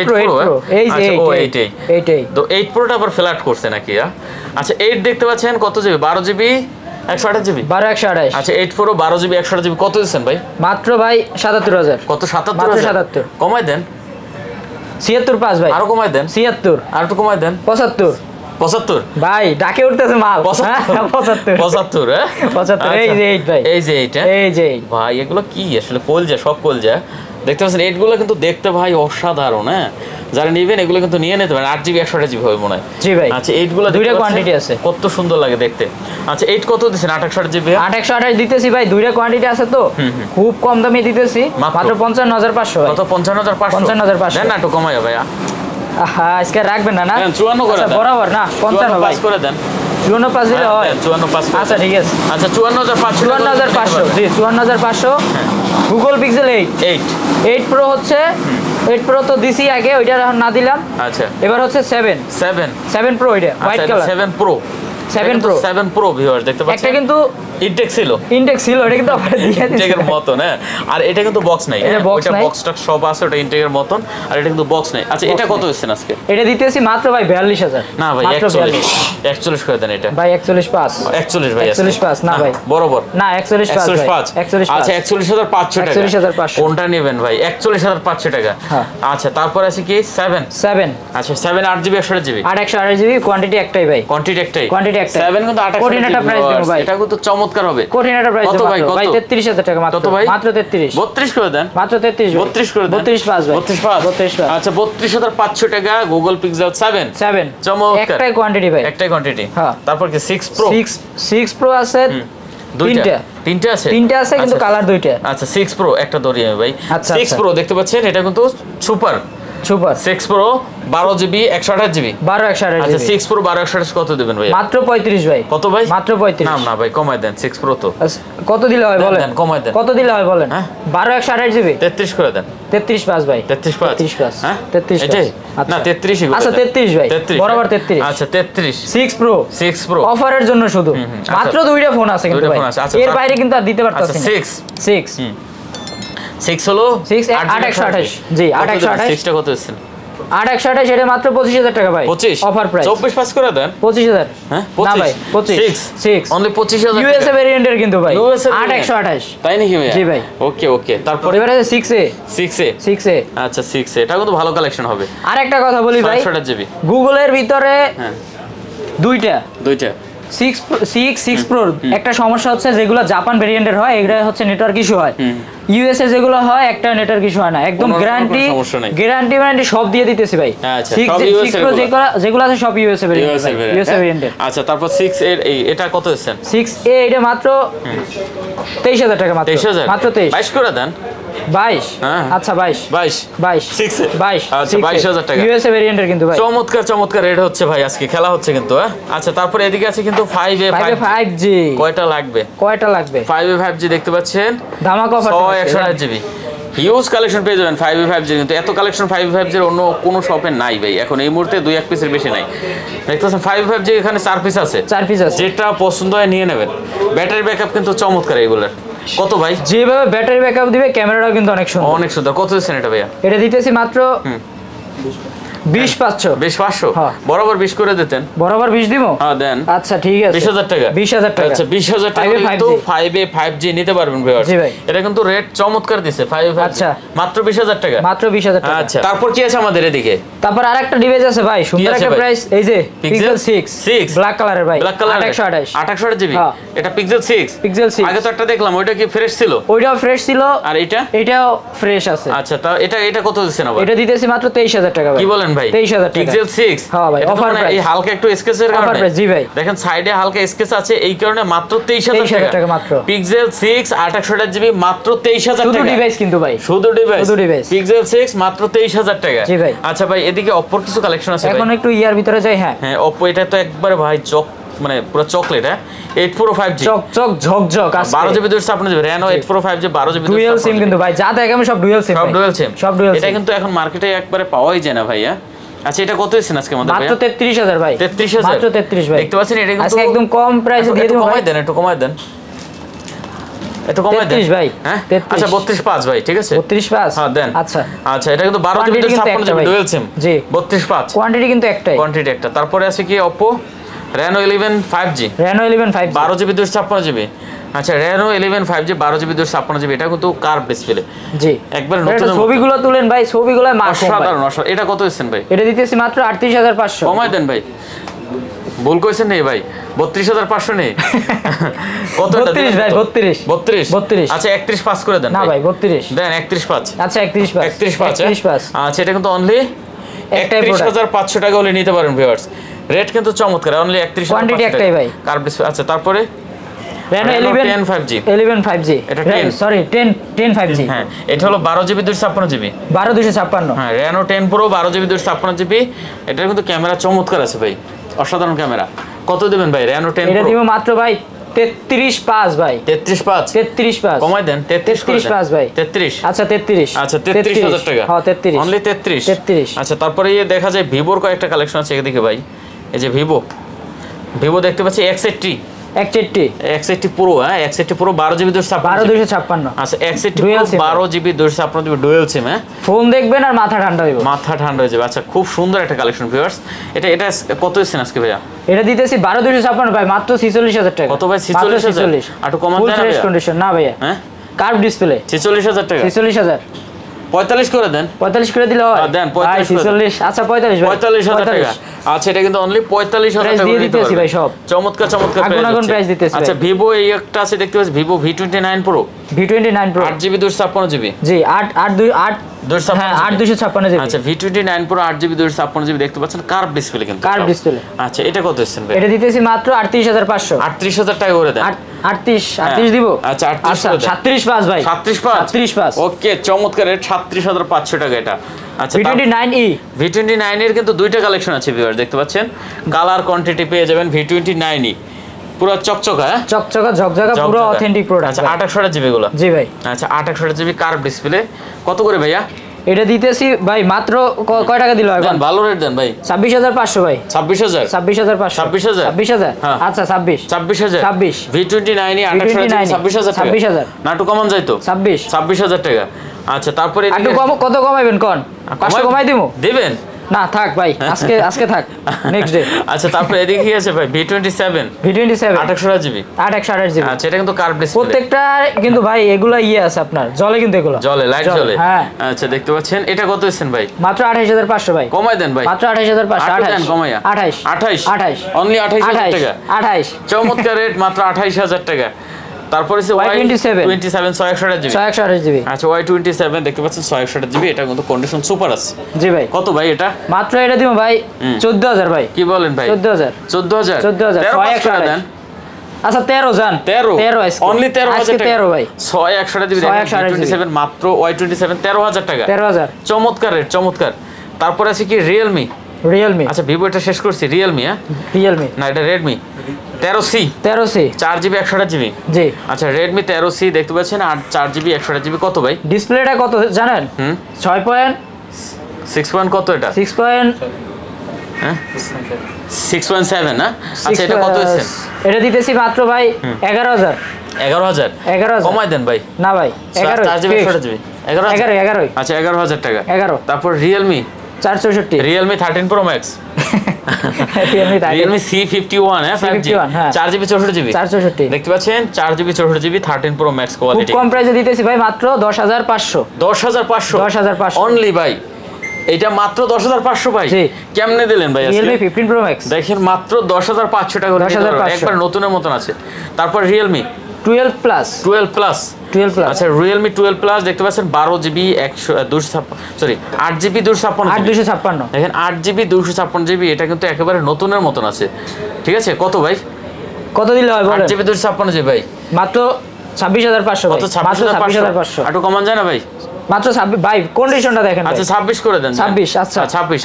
Pro এই যে
8 তো 8 Proটা আবার ফ্ল্যাট করছে নাকি? আচ্ছা 8 দেখতে পাচ্ছেন কত জিবি? 12GB 128GB
128
আচ্ছা 8 Pro 12GB 128GB কত দিচ্ছেন ভাই?
মাত্র ভাই 77000
কত? 77
মাত্র 77
কমাই দেন
76.5 ভাই
আরো কমাই দেন
76
আর একটু কমাই দেন
75
ভাই
ডাকে উঠতেছে মাল
75 হ্যাঁ
75 এই যে 8 ভাই
এই যে 8
এই যে
ভাই এগুলো কি আসলে কলজা সব কলজা দেখতে পাচ্ছেন 8 গুলো কিন্তু দেখতে ভাই অসাধারণ। হ্যাঁ যারা নেবেন এগুলো কিন্তু নিয়ে নিতে পারেন 8GB 128GB হবে মনে হয়।
জি ভাই
আচ্ছা 8 গুলো
দুইটা কোয়ান্টিটি আছে
কত সুন্দর লাগে দেখতে। আচ্ছা 8 কত দিবেন? 828GB
828 দিতেছি ভাই দুইটা কোয়ান্টিটি আছে তো খুব কম দামে দিতেছি মাত্র 55500
কত? 55500 দেন না একটু কমাই ভাই।
আহা আজকে রাখবেন না না
54 করে দেন
বরাবর না 55 ভাই
করে দেন
54 দিলে হয়
54
আচ্ছা ঠিক আছে
আচ্ছা
54500 জি 54500 গুগল পিক্সেল 8 Pro হচ্ছে 8 Pro তো দিছি আগে ওইটা এখন না দিলাম।
আচ্ছা
এবার হচ্ছে 7 Pro এটা হোয়াইট কালার 7 Pro
ভিউয়ার্স দেখতে পাচ্ছেন
একটা কিন্তু
ইনটেক ছিল
এটা কিন্তু আমরা দিয়ে দিয়েছি
ইনটেকের মতন। হ্যাঁ আর এটা কিন্তু বক্স নাই,
এটা
বক্সটা সব আছে, ওটা ইনটেকের মতন, আর এটা কিন্তু বক্স নাই। আচ্ছা এটা কত হইছেন আজকে?
এটা দিতেছি মাত্র ভাই 42000
না ভাই 41 করে দেন এটা
ভাই 41.5
41 ভাই
41.5 না ভাই বরাবর না 41.5
আচ্ছা 41500 টাকা
41500
কোনটা নেবেন ভাই? 41500 টাকা। আচ্ছা তারপর আছে কি 7 আচ্ছা 7 8GB 128GB
128GB কোয়ান্টিটি একটাই ভাই
কোয়ান্টিটি একটাই
7
কিন্তু 28
কঠিন একটা প্রাইস দেব ভাই
এটা কিন্তু চমৎকার হবে।
কঠিন একটা প্রাইস
কত ভাই? কত
ভাই 33000 টাকা মাত্র মাত্র 33
করে দেন
মাত্র 33
করে দেন
32.5 ভাই 32.5
আচ্ছা 32500 টাকা গুগল পিক্সেল 7 চমৎকার
একটাই কোয়ান্টিটি ভাই
একটাই কোয়ান্টিটি।
হ্যাঁ
তারপর কি 6 Pro
আছে তিনটা আছে কিন্তু কালার দুইটা।
আচ্ছা 6 Pro একটা ধরি আমি ভাই। 6 Pro দেখতে পাচ্ছেন এটা কিন্তু super
super
6 pro 12 GB 128 GB
12 128
আচ্ছা 6 প্রো 12 128 কত দিবেন ভাই?
মাত্র 35 ভাই।
কত ভাই?
মাত্র 35।
না না ভাই কমাই দেন, 6 প্রো তো
কত দিলে হয় বলেন?
কমাই দেন।
কত দিলে হয় বলেন? 12 128 জিবি
33 করে দেন।
33 পাস ভাই।
33 পাস
33 পাস
হ্যাঁ
33
এটাই না 33 ই
আচ্ছা 33 ভাই, বরাবর 33।
আচ্ছা 33
6 প্রো
6 প্রো
অফারের জন্য শুধু মাত্র দুইটা ফোন আছে কিন্তু ভাই, এর বাইরে কিন্তু আর দিতে পারতাছি না।
6 হলো
6 8128 জি 8128
6টা কত হচ্ছে?
8128 এটা মাত্র 25000 টাকা ভাই।
25
অফার প্রাইস
24 পাস করে দেন।
25000
হ্যাঁ
না ভাই 25 6
অনলি 25000
ইউএসএ ভেরিয়েন্টের কিন্তু ভাই 8128
তাই নাকি ভাই?
জি ভাই।
ওকে ওকে তারপরে
এবারে 6A
6A আচ্ছা 6A এটা কিন্তু ভালো কালেকশন হবে।
আর একটা কথা বলি ভাই,
128 জিবি
গুগলের ভিতরে
হ্যাঁ
দুইটা 6 প্রোর একটা সমস্যা হচ্ছে যেগুলো জাপান ভেরিয়েন্টের হয় এগুলা হচ্ছে নেটওয়ার্ক ইস্যু হয়, ইউএসএ যেগুলো হয় একটা নেটওয়ার্ক ইস্যু হয় না, একদম গ্যারান্টি সব দিয়ে দিতেছি ভাই।
আচ্ছা
6 প্রো যেগুলো আছে সব ইউএসএ ভেরিয়েন্টের।
আচ্ছা তারপর 6A এটা কত হচ্ছেন?
6A এটা মাত্র 23000 টাকা মাত্র
23000
মাত্র 23
22 করে দেন
22 আচ্ছা 22
আচ্ছা 22000 টাকা
ইউএসএ ভেরিয়েন্টের কিন্তু ভাই
চমৎকার রেড হচ্ছে ভাই, আজকে খেলা হচ্ছে কিন্তু। আচ্ছা তারপর এদিকে আছে কিন্তু 5A
5G
কয়টা লাগবে 5A 5G দেখতে পাচ্ছেন
ধামাকা অফার
128 জিবি হিউজ কালেকশন পেয়ে যাবেন 5A 5G কিন্তু এত কালেকশন 5A 5G এর অন্য কোনো শপে নাই ভাই, এখন এই মুহূর্তে 2-1 পিসের বেশি নাই। দেখতেছেন 5A 5G এখানে 4 পিস আছে, যেটা পছন্দ হয় নিয়ে নেবেন। ব্যাটারি ব্যাকআপ কিন্তু চমৎকার এগুলোর। কত ভাই?
যেভাবে ব্যাটারি ব্যাকআপ দিবে ক্যামেরাটাও কিন্তু অনেক সুন্দর।
কত দিচ্ছেন এটা ভাইয়া?
এটা দিতেছি মাত্র 20500
বরাবর 20 করে দিতেন।
বরাবর 20 দিব?
হ্যাঁ দেন।
আচ্ছা ঠিক আছে
20000 টাকা
20000 টাকা
আচ্ছা 20000 টাকা কিন্তু 5A 5G নিতে পারবেন ভিউয়ার্স।
জি ভাই
এটা কিন্তু রেট চমৎকার দিছে 5A 5G
আচ্ছা
মাত্র 20000 টাকা
মাত্র 20000 টাকা।
আচ্ছা তারপর কি আছে আমাদের এদিকে?
তারপর আরেকটা ডিভাইস আছে ভাই, সুন্দর একটা প্রাইস, এই যে Pixel 6 ব্ল্যাক কালারের ভাই,
828 জিবি এটা Pixel 6 আগে তো একটা দেখলাম, ওইটা কি ফ্রেশ ছিল?
ওইটাও ফ্রেশ ছিল, আর এটাও ফ্রেশ আছে।
আচ্ছা তা এটা কত দিচ্ছেন আবার?
এটা দিতেছি মাত্র 23000 টাকা ভাই।
কি বলেন ভাই?
23000 টাকা
Pixel 6
হ্যাঁ ভাই অফার প্রাইস,
এই হালকা একটু স্কেচের কারণে
অফার প্রাইস। জি ভাই
দেখেন সাইডে হালকা স্কেচ আছে এই কারণে মাত্র 23000 টাকা
মাত্র।
Pixel 6 828 জিবি মাত্র 23000 টাকা।
শুধু ডিভাইস কিন্তু ভাই,
শুধু ডিভাইস Pixel 6 মাত্র 23000 টাকা।
জি ভাই।
আচ্ছা ভাই এদিকে Oppo কিছু কালেকশন আছে ভাই,
এখন একটু ইয়ার ভিতরে যাই। হ্যাঁ
Oppo এটা তো একবারে ভাই মানে পুরো চকলেট। 8 Pro 5G
চক ঝকঝক আছে
12 GB 256 GB Reno 8 Pro 5G 12 GB
dual SIM কিন্তু ভাই, যা দেখাম সব ডুয়াল সিম
এটা কিন্তু এখন মার্কেটে একবারে পাওয়াই যায় না ভাইয়া। আচ্ছা এটা কত হইছে আজকে আমাদের ভাই?
মাত্র 33000 ভাই
33000
মাত্র 33 ভাই
দেখতে পাচ্ছেন, এটা কিন্তু
আজকে একদম কম প্রাইসে দিয়ে দিই ভাই।
একটু কমাই দেন
33 ভাই
হ্যাঁ আচ্ছা 32.5 ভাই ঠিক আছে
32.5
হ্যাঁ দেন। আচ্ছা এটা কিন্তু 12 জিবি 256 জিবি ডুয়াল সিম জি 32.5
কোয়ান্টিটি কিন্তু একটাই
তারপরে আছে কি Oppo Reno 11 5G 12 GB 256 GB আচ্ছা Reno 11 5G 12 জিবি 256 জিবি এটা কিন্তু কার্ভ ডিসপ্লে
জি একবার নতুন ছবিগুলো তুলেন ভাই, ছবিগুলো
অসাধারণ এটা কত দিচ্ছেন ভাই?
এটা দিতেছি মাত্র 38500
কমাই দেন ভাই, ভুল কইছেন নেই ভাই 32500 নেই কত
32 ভাই 32
আচ্ছা 31.5 করে দেন
না ভাই 32
দেন 31.5
আচ্ছা 31.5
আচ্ছা এটা কিন্তু অনলি 31500 টাকা হলে নিতে পারেন ভিউয়ার্স। রেট কিন্তু চমৎকার অনলি 31
কোয়ান্টিটি একটাই ভাই
কার্ভ ডিসপ্লে। আচ্ছা তারপরে
Reno 11 5G
এটা
সরি 10 5G
হ্যাঁ এটা হলো 12 জিবি 256 জিবি
12256
হ্যাঁ Reno 10 Pro 12 জিবি 256 জিবি এটার কিন্তু ক্যামেরা চমৎকার আছে ভাই, অসাধারণ ক্যামেরা। কত দিবেন ভাই Reno 10 Pro?
এটা দিব মাত্র ভাই 33.5 ভাই 33.5
কমাই দেন
33.5 ভাই
33
আচ্ছা 33
আচ্ছা 33000 টাকা
হ্যাঁ 33
অনলি 33 আচ্ছা তারপরে এই দেখা যায় Vivo কয়েকটা কালেকশন আছে এদিকে ভাই, এই যে Vivo দেখতে পাচ্ছি X80 Pro হ্যাঁ X80 Pro 12 জিবি
256
আচ্ছা X80 Pro 12 GB 256 GB dual SIM হ্যাঁ
ফোন দেখবেন আর মাথা ঠান্ডা হয়ে যাবে। আচ্ছা খুব সুন্দর একটা কালেকশন ভিউয়ার্স। এটা কত হইছে আজকে ভাইয়া? এটা দিতেছি 12256 ভাই মাত্র 46000 টাকা। কত ভাই 46000 আটো কমান দেন ফ্রেশ কন্ডিশন না ভাইয়া হ্যাঁ কার্ভ ডিসপ্লে 46000 টাকা 46000 45 করে দেন 45 করে দিলে হয় দেন 45 আচ্ছা 45000 টাকা আচ্ছা এটা কিন্তু অনলি 45000 টাকা দিয়ে দিতেছি ভাই সব চমৎকার প্রাইস দিতেছি। আচ্ছা Vivo এই একটা আছে দেখতে পাচ্ছি Vivo V29 Pro 8GB 256GB জি 256 হ্যাঁ 8256GB আচ্ছা V29 Pro 8GB 256GB দেখতে পাচ্ছেন কার্ভ ডিসপ্লে কিন্তু কার্ভ ডিসপ্লে। আচ্ছা এটা কত দিচ্ছেন ভাই? এটা দিতেছি মাত্র 38500 টাকা করে দেন 38 দিব।
আচ্ছা 38
37.5 ভাই,
37.5 ওকে, চমৎকার রেট 37,500 টাকা এটা। আচ্ছা
V29e,
V29 এর কিন্তু দুইটা কালেকশন আছে ভিউয়ার, দেখতে পাচ্ছেন কালার কোয়ান্টিটি পেয়ে যাবেন V29e, পুরো চকচকা,
চকচকা ঝকঝকা, পুরো অথেন্টিক প্রোডাক্ট।
আচ্ছা 2800 জিবি গুলো,
জি ভাই।
আচ্ছা 2800 জিবি কার্ভ ডিসপ্লে, কত করে ভাইয়া
এটা দিতেছি ভাই মাত্র কয় টাকা দিল এখন?
ভালো রেট দেন ভাই।
26,500 ভাই।
26,000
26,000 আচ্ছা
26,000 V29 এ 26,000 না একটু কমান যায় তো, 26,000 টাকা। আচ্ছা তারপরে
একটু কত কমাইবেন কোন? 500 কমাই দিমু,
দিবেন
না থাক ভাই, আজকে থাক, নেক্সট ডে।
আচ্ছা তারপরে এদিকে কি আছে ভাই? V27 2800 GB. আচ্ছা এটা কিন্তু কার্ভ ডিসপ্লে,
প্রত্যেকটা কিন্তু ভাই এগুলা আছে আপনার জলে, কিন্তু এগুলো
জলে লাইট জলে।
হ্যাঁ
আচ্ছা দেখতে পাচ্ছেন এটা কত দিচ্ছেন ভাই?
মাত্র 28,500 ভাই।
কমাই দেন ভাই,
মাত্র 28,500।
দেন কমাইয়া
28
অনলি 28,000 টাকা।
28
চমৎকার রেট, মাত্র 28,000 টাকা। তারপরে Y27 628 জিবি। আচ্ছা Y27 দেখতে পাচ্ছেন 628 জিবি, এটা কিন্তু কন্ডিশন সুপার আছে।
জি ভাই।
কত ভাই এটা?
মাত্র এটা দিব ভাই 14,000 ভাই।
কি বলেন ভাই?
14,000
628 দেন।
আচ্ছা 13 জান,
13 অনলি 13,000 টাকা।
13 ভাই
628 জিবি Y27 মাত্র Y27 13,000 টাকা।
13,000
চমৎকার রেট, চমৎকার। তারপর আছে কি রিয়েলমি।
আচ্ছা
ভিভো এটা শেষ করছি, রিয়েলমি। হ্যাঁ
রিয়েলমি
না, এটা রেডমি 13C 4GB 128 জিবি।
জি
আচ্ছা রেডমি 13C দেখতে পাচ্ছেন, আর 4GB 128 জিবি। কত ভাই?
ডিসপ্লেটা কত জানেন?
6 কত এটা? 6.7 না? আচ্ছা এটা কত দিচ্ছেন?
এটা দিতেছি মাত্র ভাই 11,000
কমাই দেন ভাই।
না ভাই 11
4GB 128 জিবি 11 আচ্ছা 11,000 টাকা।
11
তারপর Realme
464
Realme 13 Pro Max Realme C51 5G 4GB 64GB দেখতে পাচ্ছেন, 4GB 64GB 13 Pro Max quality.
খুব কম প্রাইসে দিতেছি ভাই মাত্র 10,500
অনলি ভাই, এটা মাত্র 10,500 ভাই। কেমনে দিলেন ভাই?
Realme 15 Pro Max
দেখেন মাত্র 10,500 টাকা করে, একবার নতুনের মতন আছে। তারপর রিয়েলমি
12 প্লাস।
আচ্ছা রিয়েলমি 12 প্লাস দেখতে পাচ্ছেন 12GB 8GB 256 দেখেন 8GB 256GB, এটা কিন্তু একেবারে নতুনের মতন আছে। ঠিক আছে কত ভাই?
কত দিলে হয় বলেন?
8GB 256GB ভাই মাত্র
26,500 ভাই।
কত? 26,500 একটু কমান যায় না ভাই?
মাত্র 26 ভাই, কন্ডিশনটা দেখেন।
আচ্ছা 26 করে দেন।
26 আচ্ছা
26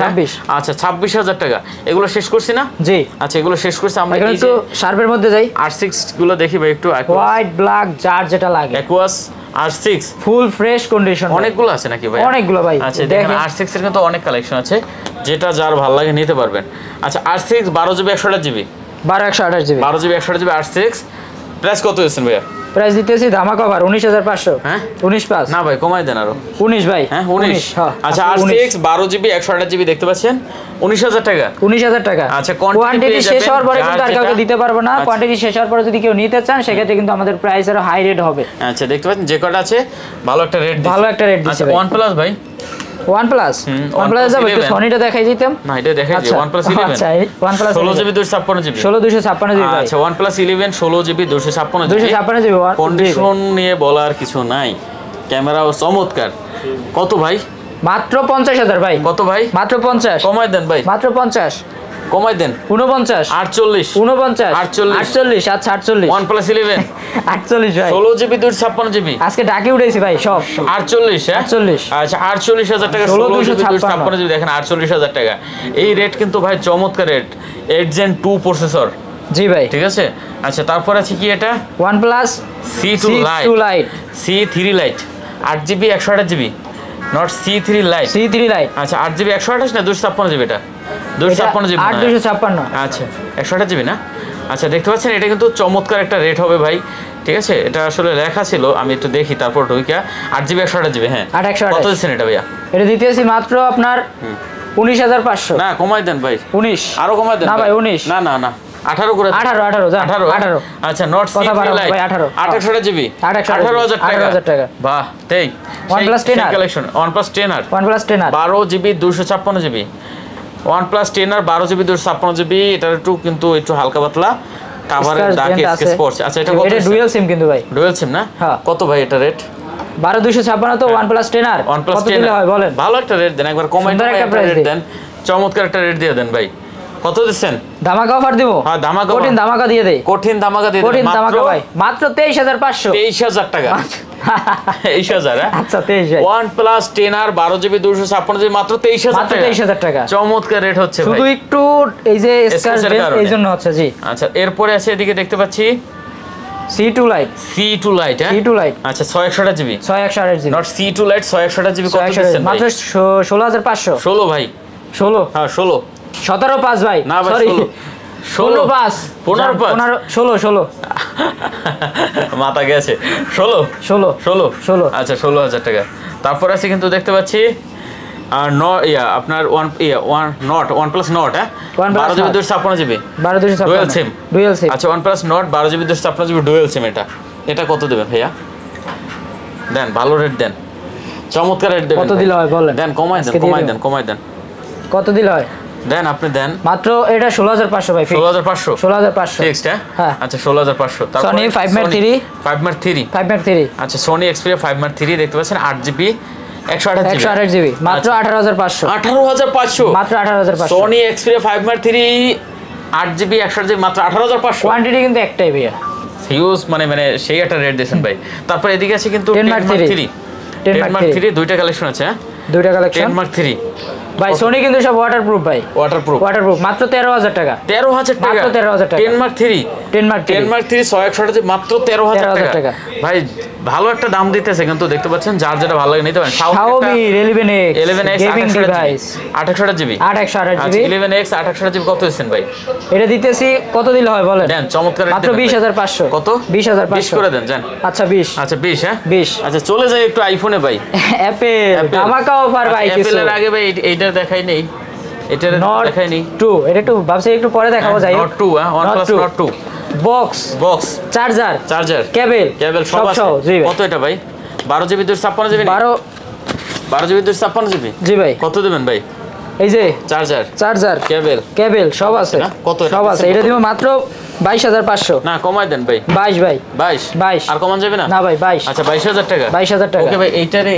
আচ্ছা 26,000 টাকা। এগুলো শেষ করছি না?
জি
আচ্ছা এগুলো শেষ করছি আমরা।
একটু শার্পের মধ্যে যাই,
R6 গুলো দেখি ভাই একটু।
হোয়াইট ব্ল্যাক যার যেটা লাগে।
Aquas R6
full fresh condition,
অনেকগুলো আছে নাকি ভাই?
অনেকগুলো ভাই।
আচ্ছা দেখেন R6 এর কিন্তু অনেক কালেকশন আছে, যেটা যার ভালো লাগে নিতে পারবেন। আচ্ছা R6 12GB 128 GB 12GB 128 GB R6 price কত দিচ্ছেন ভাইয়া?
প্রাইস দিতেছি ধামাকা অফার 19,500।
হ্যাঁ
19 পাস
না ভাই, কমাই দেন আরো।
19 ভাই।
হ্যাঁ 19 আচ্ছা R6 12GB 128 জিবি দেখতে পাচ্ছেন 19,000 টাকা।
19,000 টাকা।
আচ্ছা
কোয়ান্টিটি শেষ হওয়ার পরে কিন্তু আর কাউকে দিতে পারবো না। কোয়ান্টিটি শেষ হওয়ার পরে যদি কেউ নিতে চান সেক্ষেত্রে কিন্তু আমাদের প্রাইস আরো হাই রেট হবে।
আচ্ছা দেখতে পাচ্ছেন যে কটা আছে ভালো একটা রেট দিচ্ছে। আচ্ছা OnePlus ভাই, OnePlus
যাব একটু সনিটা দেখাই দিতাম।
না এটা দেখাই দিই। OnePlus 11
আচ্ছা OnePlus
16GB 256GB
16,256GB ভাই।
আচ্ছা OnePlus 11 16GB
256GB
কন্ডিশন নিয়ে বলার কিছু নাই, ক্যামেরাও চমৎকার। কত ভাই?
মাত্র 50,000 ভাই।
কত ভাই?
মাত্র 50
কমাই দেন ভাই।
মাত্র 50
কমাই দেন।
49 48 আচ্ছা 48
OnePlus 11
48 ভাই
16GB 256GB
আজকে ডাকে উঠাইছি ভাই সব
48 হ্যাঁ
48
আচ্ছা 48,000 টাকা 16GB 256GB দেখেন 48,000 টাকা। এই রেট কিন্তু ভাই চমৎকার রেট। 8 Gen 2 processor.
জি ভাই
ঠিক আছে। আচ্ছা তারপর আছে কি এটা?
OnePlus
C2 Lite C3 Lite 8GB 128GB not C3 Lite আচ্ছা 8GB 128 না 256GB এটা 256GB
8,256
আচ্ছা 128GB না। আচ্ছা দেখতে পাচ্ছেন এটা কিন্তু চমৎকার একটা রেট হবে ভাই। ঠিক আছে এটা আসলে লেখা ছিল, আমি একটু দেখি তারপর ঢুকা 8GB 128GB। হ্যাঁ কত দিচ্ছেন এটা ভাইয়া? এটা
দিতেছি মাত্র আপনার 19,500।
না কমাই দেন ভাই
19
আরো কমাই দেন
না ভাই 19
না 18 করে
18
আচ্ছা নট C3 Lite 28GB 18,000 টাকা বাহ তেই
OnePlus 10
collection OnePlus 10 12GB 256GB OnePlus 10 12GB 256GB এটার একটু হালকা পাতলা কভারের দাগ স্কেচ পড়ছে। আচ্ছা এটা
ডুয়াল সিম কিন্তু ভাই,
ডুয়াল সিম না। কত ভাই এটা রেট?
12,256 তো OnePlus 10 কত দিলে হয় বলেন?
ভালো একটা রেট দেন, একবার কমেন্টে একটা রেট দেন, চমৎকার একটা রেট দিয়ে দেন ভাই। কত দিচ্ছেন?
ধামাকা অফার দিব।
হ্যাঁ ধামাকা,
কঠিন ধামাকা দিয়ে দেই।
কঠিন ধামাকা দিয়ে দেই।
কঠিন ধামাকা ভাই মাত্র 23500।
23000 টাকা। 23000 হ্যাঁ?
আচ্ছা 23 ভাই।
OnePlus 10R 12GB 256GB মাত্র 23000
মাত্র
টাকা।
23000 টাকা।
চমৎকার রেট হচ্ছে ভাই।
শুধু একটু এই যে স্ক্র্যাচ এইজন্য হচ্ছে জি।
আচ্ছা এরপরে আছে এদিকে দেখতে পাচ্ছি
C2 Lite।
C2 Lite হ্যাঁ?
C2 Lite।
আচ্ছা 6128GB।
6128GB।
Not C2 Lite 6128GB কত দিচ্ছেন ভাই?
মাত্র 16500।
16 ভাই।
16।
হ্যাঁ 16।
17.5 ভাই।
না ভাই 16।
16.5 16
মাথা গেছে। 16 আচ্ছা 16000 টাকা। তারপর আছে কিন্তু দেখতে পাচ্ছি আর আপনার OnePlus Nord হ্যাঁ 12GB 256GB
12 ডুয়াল সিম।
আচ্ছা OnePlus Nord 12GB 256GB dual SIM. এটা কত দেবেন ভাইয়া? দেন ভালো রেট দেন, চমৎকার রেট দেবেন।
কত দিলে হয় বলেন?
দেন কমাই দেন।
কত দিলে হয়?
দেন আপনি দেন।
মাত্র এটা 16500 ভাই।
16500 ফিক্সড হ্যাঁ? আচ্ছা 16500। তারপর
Sony 5 Mark 3
আচ্ছা Sony Xperia 5 Mark 3 দেখতে পাচ্ছেন 8GB
128GB মাত্র 18500।
18500
মাত্র 18500।
Sony Xperia 5 Mark 3 8GB 128GB মাত্র 18500।
কোয়ান্টিটি কিন্তু একটাই ভাইয়া।
হিউজ মানে সেই একটা রেট দিয়েছেন ভাই। তারপর এদিকে আছে কিন্তু
10 Mark 3
দুইটা কালেকশন আছে হ্যাঁ?
দুইটা কালেকশন
10 Mark 3
ভাই সোনি কিন্তু সব ওয়াটারপ্রুফ ভাই। ওয়াটারপ্রুফ মাত্র 13000 টাকা।
13000 টাকা
মাত্র 13000 টাকা।
10 Mark 3 16128 মাত্র 13000 টাকা। ভাই ভালো একটা দাম দিতেছে কিন্তু দেখতে পাচ্ছেন, যার যেটা ভালো লাগে নিতে পারেন।
Xiaomi 11X gaming device
828GB 11X 828GB কত দিচ্ছেন ভাই? এটা
দিতেছি কত দিলে হয় বলেন?
দেন চমৎকার
মাত্র 20500।
কত?
20500
20 করে দেন জান।
আচ্ছা 20
হ্যাঁ
20
আচ্ছা চলে যাই একটু আইফোনে ভাই।
অ্যাপল ধামাকা অফার ভাই।
অ্যাপলের আগে ভাই এইটা দেখাই নেই, এটা দেখাই নেই।
2 এটা একটু ভাবছি একটু পরে দেখাবো। যাই
Nord 2 হ্যাঁ OnePlus Nord 2
box charger cable সব আছে।
কত এটা ভাই? 12GB 256GB 12GB 256GB
জি ভাই।
কত দেবেন ভাই?
এই যে
চার্জার
কেবল সব আছে।
কত
সব আছে। এটা দিব মাত্র 22500।
না কমাই দেন ভাই।
22 ভাই।
22 আর কমান যাবে না?
না ভাই 22।
আচ্ছা 22000 টাকা।
22000 টাকা।
ওকে ভাই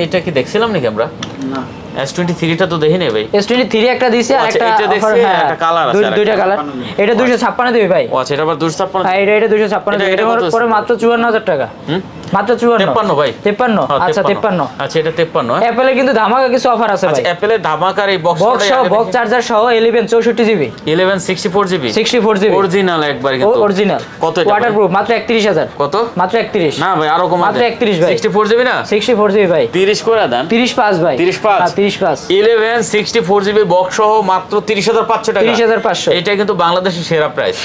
এটা কি দেখছিলাম নাকি আমরা? না S23 টা তো দেখি নাই ভাই।
S23 একটা দিছে আর একটা
অফার একটা কালার আছে।
দুইটা কালার। এটা 256 দিবি ভাই।
ও আচ্ছা এটা আবার 256।
হ্যাঁ এটা 256 দিবি। এটা পরে মাত্র 54000 টাকা। মাত্র
53 ভাই।
53 আচ্ছা 53।
আচ্ছা এটা 53 হ্যাঁ।
অ্যাপলে কিন্তু ধামাকা কিছু অফার আছে ভাই।
আচ্ছা অ্যাপলে ধামাকার এই বক্স
চার্জার সহ 11 64GB
11 64GB অরিজিনাল একবার কিন্তু
অরিজিনাল।
কত এটা?
ওয়াটারপ্রুফ মাত্র 31000।
কত?
মাত্র 31।
না ভাই আরো কম।
মাত্র 31 ভাই।
64GB না
64GB ভাই।
30 করে দেন।
35 ভাই। 35
11 64GB বক্স সহ মাত্র 30500 টাকা।
30500
এটা কিন্তু বাংলাদেশের সেরা প্রাইস।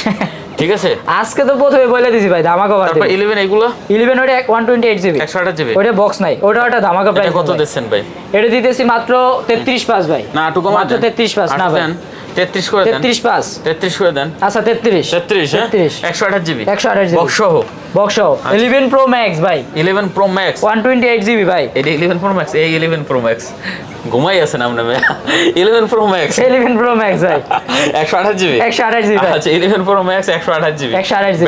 ঠিক আছে
আজকে তো প্রথমে বলে দিছি ভাই ধামাকা অফার।
তারপর 11 এগুলো
11 ওটা 128GB
128GB
ওটা বক্স নাই। ওটা ধামাকা প্রাইস।
কত দিচ্ছেন ভাই? এটা
দিতেছি মাত্র 335 ভাই।
না একটু কম
মাত্র 335 না ভাই।
33 করে দেন।
33
করে দেন।
আচ্ছা 33
128GB
128GB
বক্স সহ
11 Pro Max ভাই।
11 Pro Max
128GB ভাই।
এটা 11 Pro Max এই 11 Pro Max ঘুমাই আছে নাম নামে 11 Pro Max
ভাই
128GB
ভাই।
আচ্ছা 11 Pro Max 128GB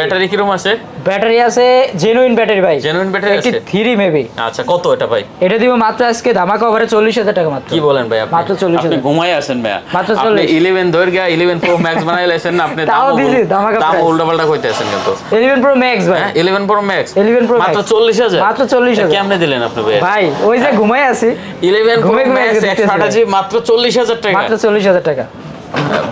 ব্যাটারি কি রকম আছে?
ব্যাটারি আছে জেনুইন ব্যাটারি ভাই।
জেনুইন ব্যাটারি আছে
3 মেবি।
আচ্ছা কত এটা ভাই? এটা
দিব মাত্র আজকে ধামাকা অফারে 40000 টাকা মাত্র।
কি বলেন ভাই আপনি?
মাত্র 40000।
আপনি ঘুমাই আছেন ভাই।
মাত্র
40 আপনি 11 ধরে গিয়া 11 Pro Max বানাইলেছেন না আপনি? দাম উল্টাপাল্টা কইতেছেন কিন্তু।
11 Pro Max ভাই।
11 Pro Max
মাত্র
40000
মাত্র 40000
কেমনে দিলেন আপনি ভাই?
ভাই ওই যে ঘুমাই আছি।
11 Pro Max 128GB মাত্র 40000 টাকা।
মাত্র 40000 টাকা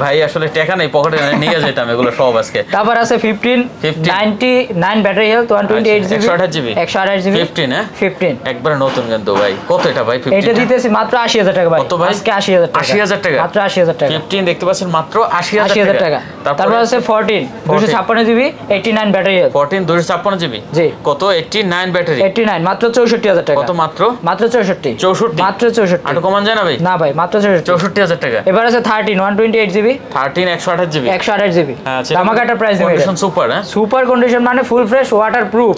ভাই আসলে টাকা নেই পকেটে, নিয়ে যেতাম এগুলো সব আজকে।
তারপর আছে 99 ব্যাটারি হেলথ 128GB 128GB
15 হ্যাঁ
15
একবার নতুন কিন্তু ভাই। কত এটা ভাই? 15
এটা দিতেছি মাত্র 80000 টাকা ভাই।
কত ভাই?
আজকে 80000 টাকা।
80000 টাকা
মাত্র 80000 টাকা
15 দেখতে পাচ্ছেন মাত্র 80000 টাকা।
তারপর আছে 14 256GB 89 ব্যাটারি হেলথ
14 256GB
জি
কত? 89 ব্যাটারি
89 মাত্র 64000 টাকা।
কত মাত্র?
মাত্র 64 মাত্র 64
আর কমান যায় না ভাই?
না ভাই মাত্র
64000 টাকা।
এবার আছে 13 128GB
13 128GB
ধামাকা একটা প্রাইস দিবেন।
কন্ডিশন সুপার হ্যাঁ
সুপার কন্ডিশন মানে ফুল ফ্রেশ ওয়াটারপ্রুফ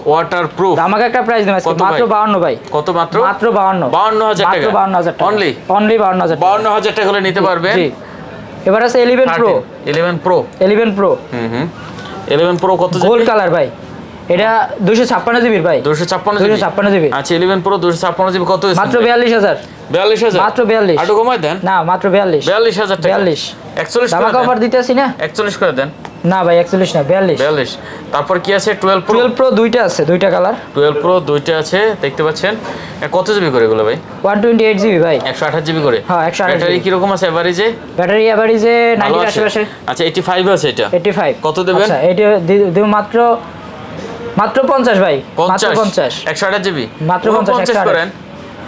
ধামাকা একটা প্রাইস দিবেন আজকে মাত্র 52 ভাই।
কত মাত্র?
মাত্র 52000 টাকা।
মাত্র 52000 টাকা
অনলি
52000 টাকা হলে নিতে পারবেন।
জি এবার আছে 11 Pro
11 Pro কত?
গোল্ড কালার ভাই। এটা 256GB ভাই। 256GB
আচ্ছা 11 Pro 256GB কত?
মাত্র 42000
42000
মাত্র 42
আরো কমাই দেন।
না মাত্র 42000
টাকা 41
ধামাকা অফার দিতেছি না,
41 করে দেন।
না ভাই 41 না, 42।
তারপর কি আছে? 12
প্রো দুইটা আছে, দুইটা কালার।
12 প্রো দুইটা আছে দেখতে পাচ্ছেন। কত জিবি করে এগুলো ভাই?
128 জিবি ভাই।
128 জিবি করে।
হ্যাঁ 128।
ব্যাটারি কি রকম আছে এভারেজে?
ব্যাটারি এভারেজে 90 এর আশেপাশে।
আচ্ছা 85 আছে এটা।
85
কত দেবেন?
আচ্ছা এটা দেব মাত্র 50 ভাই। মাত্র 50।
128 জিবি
মাত্র 50
করেন।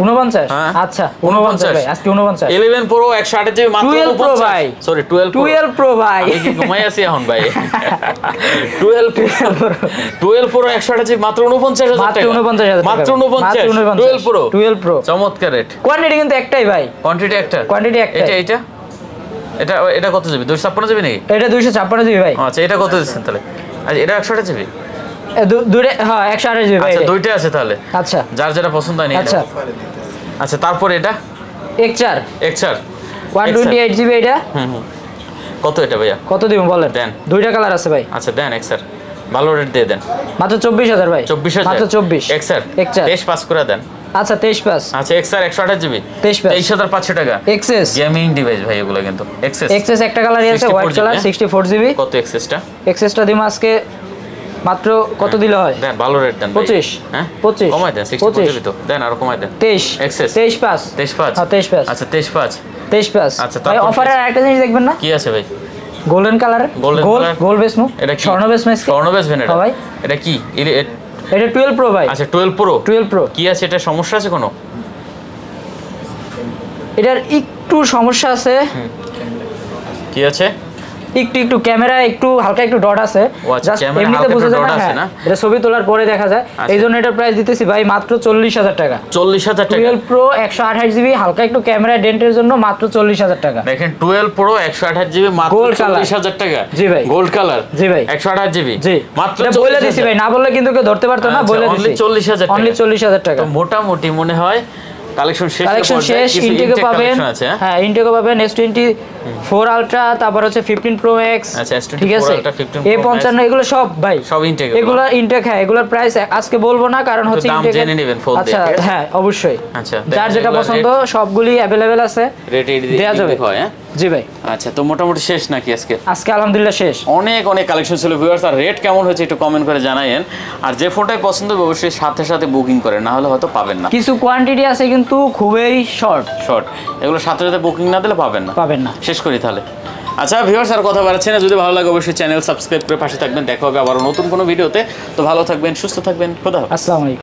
49। আচ্ছা 49 ভাই, আজকে 49।
11 প্রো 128 জিবি মাত্র
12 প্রো ভাই।
সরি 12
প্রো ভাই।
আমি কি ঘুমাই আছি এখন ভাই? 12 প্রো 128 জিবি মাত্র 49,000 টাকা।
মাত্র 49,000
মাত্র 49। 12 প্রো চমৎকার রেট।
কোয়ান্টিটি কিন্তু একটাই ভাই।
কোয়ান্টিটি একটাই। এটা কত জিবি? 256 জিবি নাকি?
এটা 256 জিবি ভাই।
আচ্ছা এটা কত দিচ্ছেন তাহলে? আচ্ছা এটা 128 জিবি।
দুইটা হ্যাঁ 128 জিবি ভাই।
আচ্ছা দুইটা আছে তাহলে।
আচ্ছা
যার যেটা পছন্দ হয় নিয়ে
আচ্ছা
আচ্ছা তারপর এটা
XR 128 জিবি এটা।
কত এটা ভাইয়া?
কত দিবেন বলেন?
দেন।
দুইটা কালার আছে ভাই।
আচ্ছা দেন XR ভালো রেট দিয়ে দেন।
মাত্র 24,000 ভাই।
24,000
মাত্র 24।
XR 23 করে দেন।
আচ্ছা 23
আচ্ছা XR 128 জিবি
23,500
টাকা।
XS
গেমিং ডিভাইস ভাই এগুলো কিন্তু।
XS একটা কালারই আছে হোয়াইট কালার 64 জিবি।
কত XS টা
দিম আজকে মাত্র কত দিলে হয়?
দেন ভালো রেট দেন
25।
হ্যাঁ
25
কমাই দেন 64 জিবি তো দেন আর কমাই দেন।
23
XS
23.5 হ্যাঁ 23.5
আচ্ছা 23.5
আচ্ছা ভাই অফারের আরেকটা জিনিস দেখবেন না?
কি আছে ভাই?
Golden colour gold base move.
এটা কি?
স্বর্ণ বেস মেস।
স্বর্ণ বেস ভেন এটা
ভাই
এটা কি?
এটা 12 প্রো ভাই।
আচ্ছা 12 প্রো কি আছে? এটা সমস্যা আছে কোনো?
এটার একটু সমস্যা আছে।
কি আছে?
একটু ক্যামেরা একটু হালকা একটু ডট আছে, জাস্ট এমনিতে বোঝা যায় না। এটা ছবি তোলার পরে দেখা যায়। এইজন্য এটার প্রাইস দিতেছি ভাই মাত্র 40,000 টাকা।
40,000 টাকা।
12 প্রো 128 জিবি হালকা একটু ক্যামেরা ডেন্টের জন্য মাত্র 40,000 টাকা।
দেখেন 12 প্রো 128 জিবি মাত্র 40,000 টাকা।
জি ভাই
গোল্ড কালার।
জি ভাই
128 জিবি
জি
মাত্র
বলে দিছি ভাই, না বললে কিন্তু কেউ ধরতে পারতো না। বলে দিছি
40,000 টাকা।
অনলি 40,000 টাকা।
তো মোটামুটি মনে হয় কালেকশন শেষ।
ইনটেকও পাবেন। হ্যাঁ ইনটেকও পাবেন। S24 আলট্রা, তারপর হচ্ছে 15 প্রো ম্যাক্স।
আচ্ছা
ঠিক আছে A55 এগুলো সব ভাই
সব ইনটেক।
এগুলো ইনটেক। হ্যাঁ এগুলোর প্রাইস আজকে বলবো না, কারণ হচ্ছে
ইনটেক জেনে নেবেন ফোন দিয়ে।
আচ্ছা হ্যাঁ অবশ্যই।
আচ্ছা
যার যেটা পছন্দ সবগুলি अवेलेबल আছে,
রেট
দেয়া যাবে।
হ্যাঁ
জি ভাই।
আচ্ছা তো মোটামুটি শেষ নাকি আজকে?
আলহামদুলিল্লাহ শেষ।
অনেক কালেকশন ছিল ভিউয়ার্স। আর রেট কেমন হয়েছে একটু কমেন্ট করে জানায়েন। আর যে ফোনটাই পছন্দ হবে অবশ্যই সাথে বুকিং করেন, না হলে হয়তো পাবেন না।
কিছু কোয়ান্টিটি আছে কিন্তু খুবই শর্ট।
এগুলো সাথে বুকিং না দিলে পাবেন না। শেষ করি তাহলে। আচ্ছা ভিউয়ার্স আর কথা বাড়াচ্ছি না, যদি ভালো লাগে অবশ্যই চ্যানেল সাবস্ক্রাইব করে পাশে থাকবেন। দেখা হবে আবার নতুন কোনো ভিডিওতে। তো ভালো থাকবেন, সুস্থ থাকবেন, খোদা হাফেজ।
আসসালামু আলাইকুম।